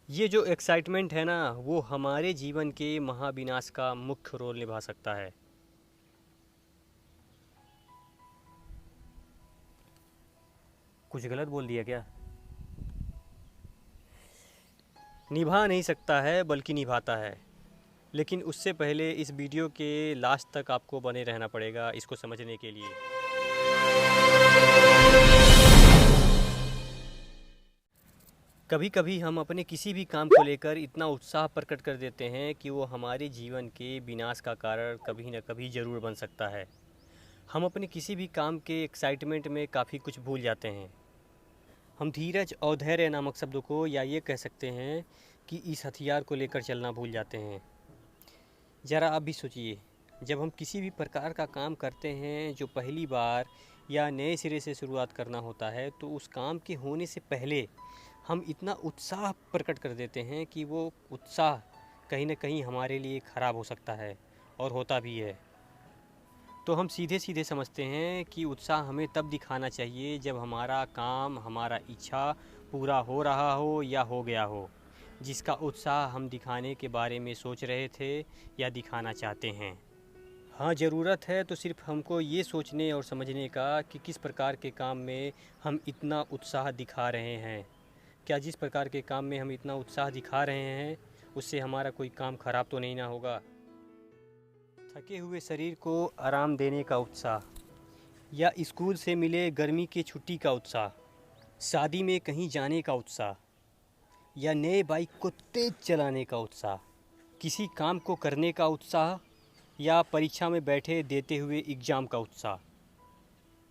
ये जो एक्साइटमेंट है ना, वो हमारे जीवन के महाविनाश का मुख्य रोल निभा सकता है। कुछ गलत बोल दिया क्या? निभा नहीं सकता है बल्कि निभाता है। लेकिन उससे पहले इस वीडियो के लास्ट तक आपको बने रहना पड़ेगा इसको समझने के लिए। कभी कभी हम अपने किसी भी काम को लेकर इतना उत्साह प्रकट कर देते हैं कि वो हमारे जीवन के विनाश का कारण कभी न कभी ज़रूर बन सकता है। हम अपने किसी भी काम के एक्साइटमेंट में काफ़ी कुछ भूल जाते हैं। हम धीरज और धैर्य नामक शब्दों को, या ये कह सकते हैं कि इस हथियार को लेकर चलना भूल जाते हैं। ज़रा आप भी सोचिए, जब हम किसी भी प्रकार का काम करते हैं जो पहली बार या नए सिरे से शुरुआत करना होता है, तो उस काम के होने से पहले हम इतना उत्साह प्रकट कर देते हैं कि वो उत्साह कहीं ना कहीं हमारे लिए ख़राब हो सकता है, और होता भी है। तो हम सीधे सीधे समझते हैं कि उत्साह हमें तब दिखाना चाहिए जब हमारा काम, हमारा इच्छा पूरा हो रहा हो या हो गया हो, जिसका उत्साह हम दिखाने के बारे में सोच रहे थे या दिखाना चाहते हैं। हाँ, ज़रूरत है तो सिर्फ हमको ये सोचने और समझने का कि किस प्रकार के काम में हम इतना उत्साह दिखा रहे हैं। क्या जिस प्रकार के काम में हम इतना उत्साह दिखा रहे हैं उससे हमारा कोई काम खराब तो नहीं ना होगा। थके हुए शरीर को आराम देने का उत्साह, या स्कूल से मिले गर्मी की छुट्टी का उत्साह, शादी में कहीं जाने का उत्साह, या नए बाइक को तेज़ चलाने का उत्साह, किसी काम को करने का उत्साह, या परीक्षा में बैठे देते हुए एग्ज़ाम का उत्साह,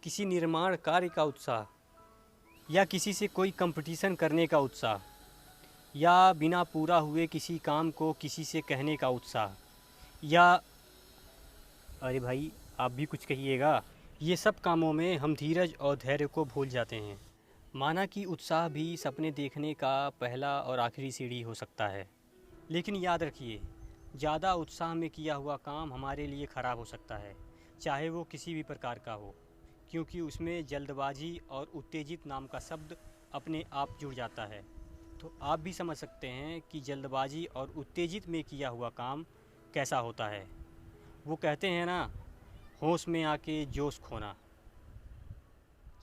किसी निर्माण कार्य का उत्साह, या किसी से कोई कंपटीशन करने का उत्साह, या बिना पूरा हुए किसी काम को किसी से कहने का उत्साह, या अरे भाई आप भी कुछ कहिएगा। ये सब कामों में हम धीरज और धैर्य को भूल जाते हैं। माना कि उत्साह भी सपने देखने का पहला और आखिरी सीढ़ी हो सकता है। लेकिन याद रखिए, ज़्यादा उत्साह में किया हुआ काम हमारे लिए ख़राब हो सकता है, चाहे वो किसी भी प्रकार का हो, क्योंकि उसमें जल्दबाजी और उत्तेजित नाम का शब्द अपने आप जुड़ जाता है। तो आप भी समझ सकते हैं कि जल्दबाजी और उत्तेजित में किया हुआ काम कैसा होता है। वो कहते हैं ना, होश में आके जोश खोना।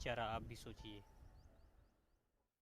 जरा आप भी सोचिए।